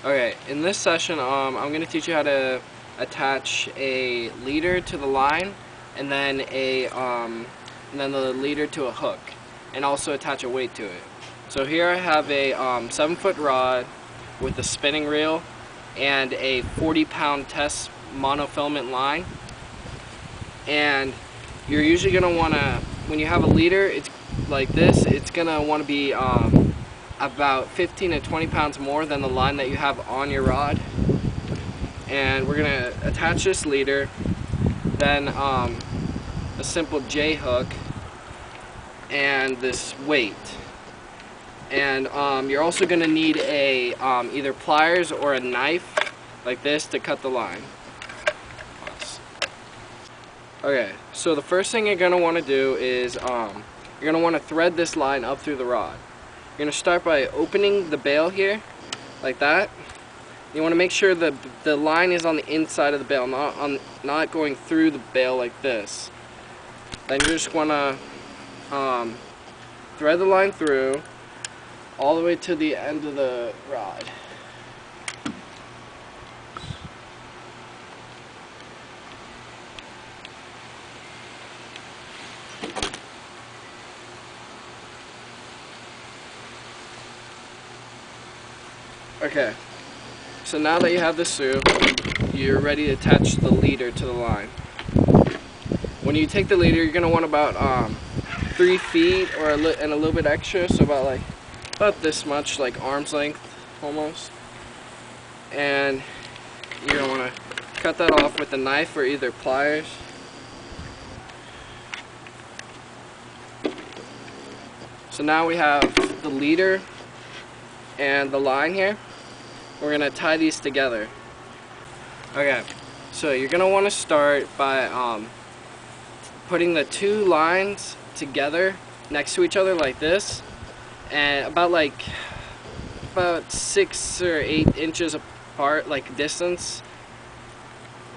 Okay, in this session, I'm going to teach you how to attach a leader to the line, and then the leader to a hook, and also attach a weight to it. So here I have a 7-foot rod with a spinning reel and a 40-pound test monofilament line. And you're usually going to want to, when you have a leader, it's like this, it's going to want to be about 15 to 20 pounds more than the line that you have on your rod. And we're going to attach this leader, then a simple J hook, and this weight. And you're also going to need a either pliers or a knife like this to cut the line. Okay, so the first thing you're going to want to do is you're going to want to thread this line up through the rod. You're going to start by opening the bail here, like that. You want to make sure that the line is on the inside of the bail, not going through the bail like this. Then you just want to thread the line through all the way to the end of the rod. Okay, so now that you have this through, you're ready to attach the leader to the line. When you take the leader, you're going to want about 3 feet and a little bit extra, so about this much, like arm's length almost. And you're going to want to cut that off with a knife or either pliers. So now we have the leader and the line here. We're going to tie these together. Okay, so you're going to want to start by putting the 2 lines together next to each other like this, and about 6 or 8 inches apart, like distance.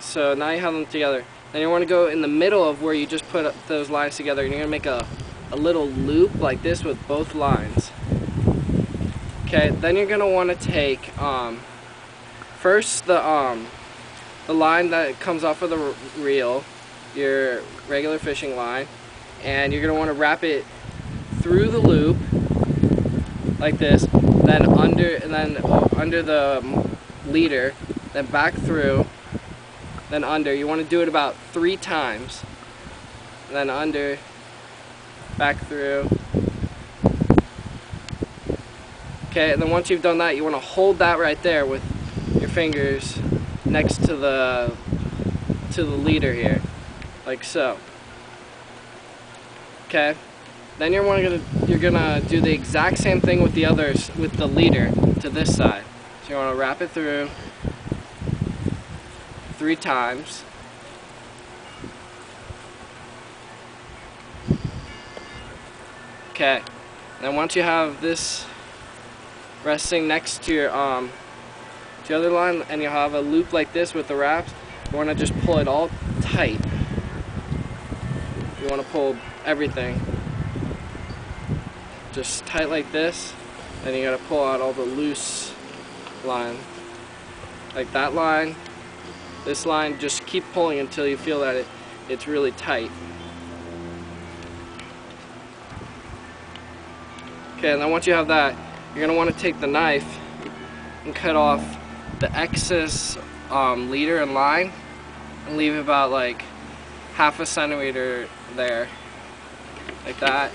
So now you have them together. Then you want to go in the middle of where you just put those lines together, and you're going to make a little loop like this with both lines. Okay, then you're gonna want to take first the line that comes off of the reel, your regular fishing line, and you're gonna want to wrap it through the loop like this, then under the leader, then back through, then under. You want to do it about 3 times, then under, back through. Okay, and then once you've done that, you want to hold that right there with your fingers next to the leader here, like so. Okay, then you're gonna do the exact same thing with the others, with the leader to this side. So you want to wrap it through 3 times. Okay, then once you have this resting next to your the other line, and you have a loop like this with the wraps, you want to just pull it all tight. You want to pull everything just tight like this, then you got to pull out all the loose line, like that line, this line. Just keep pulling until you feel that it's really tight. Okay, and then once you have that, you're going to want to take the knife and cut off the excess leader and line, and leave about like ½ a centimeter there, like that.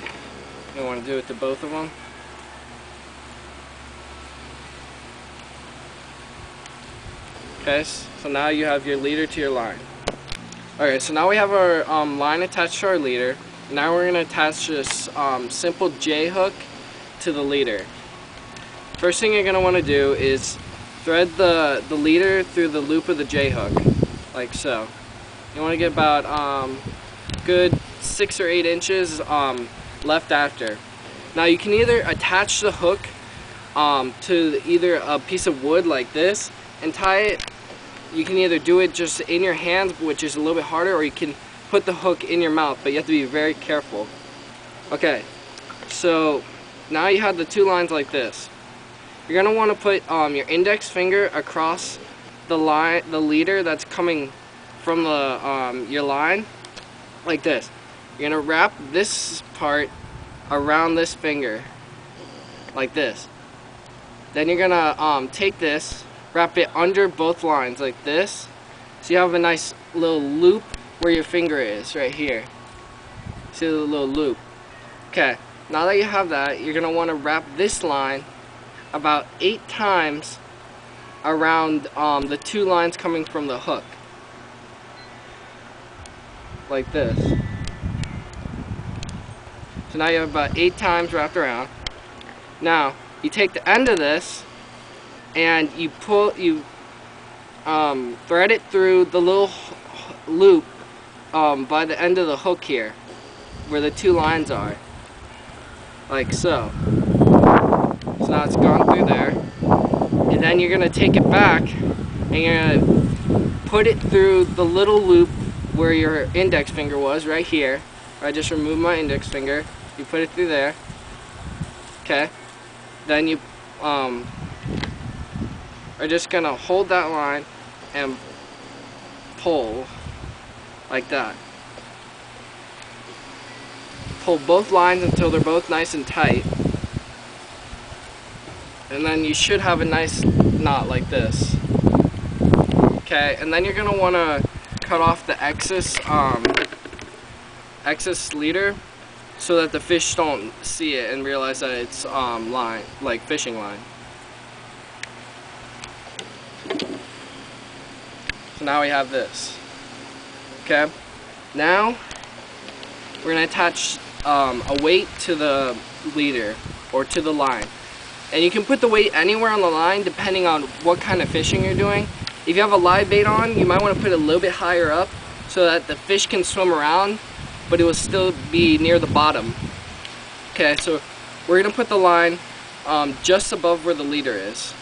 You want to do it to both of them. Okay, so now you have your leader to your line. Okay, so now we have our line attached to our leader. Now we're going to attach this simple J hook to the leader. First thing you're going to want to do is thread the leader through the loop of the J hook, like so. You want to get about good 6 or 8 inches left after. Now you can either attach the hook to either a piece of wood like this and tie it. You can either do it just in your hands, which is a little bit harder, or you can put the hook in your mouth, but you have to be very careful. Okay, so now you have the 2 lines like this. you're gonna want to put your index finger across the leader that's coming from the your line, like this. You're gonna wrap this part around this finger, like this. Then you're gonna take this, wrap it under both lines, like this. So you have a nice little loop where your finger is, right here. See the little loop? Okay, now that you have that, you're gonna want to wrap this line about 8 times around the 2 lines coming from the hook. Like this. So now you have about 8 times wrapped around. Now, you take the end of this and you thread it through the little loop by the end of the hook here, where the 2 lines are. Like so. So now it's gone through there. And then you're going to take it back and you're going to put it through the little loop where your index finger was, right here. I just removed my index finger. You put it through there. Okay. Then you are just going to hold that line and pull like that. Pull both lines until they're both nice and tight. And then you should have a nice knot like this. Okay, and then you're going to want to cut off the excess leader so that the fish don't see it and realize that it's line, like fishing line. So now we have this. Okay, now we're going to attach a weight to the leader or to the line. And you can put the weight anywhere on the line depending on what kind of fishing you're doing. If you have a live bait on, you might want to put it a little bit higher up so that the fish can swim around, but it will still be near the bottom. Okay, so we're going to put the line just above where the leader is.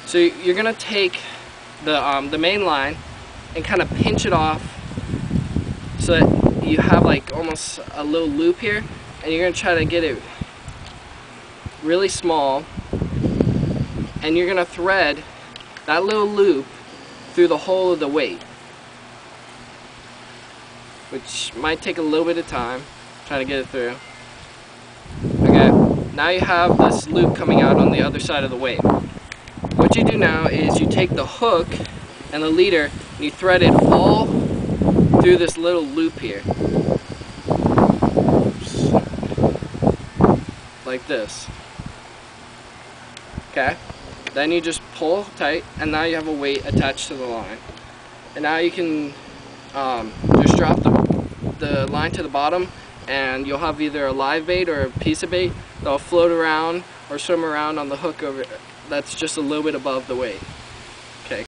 So you're going to take the main line and kind of pinch it off so that you have like almost a little loop here, and you're going to try to get it really small, and you're going to thread that little loop through the whole of the weight, which might take a little bit of time trying to get it through. Okay, now you have this loop coming out on the other side of the weight. What you do now is you take the hook and the leader and you thread it all through this little loop here. Oops. Like this. Okay, then you just pull tight and now you have a weight attached to the line. And now you can just drop the line to the bottom and you'll have either a live bait or a piece of bait that'll float around or swim around on the hook over that's just a little bit above the weight.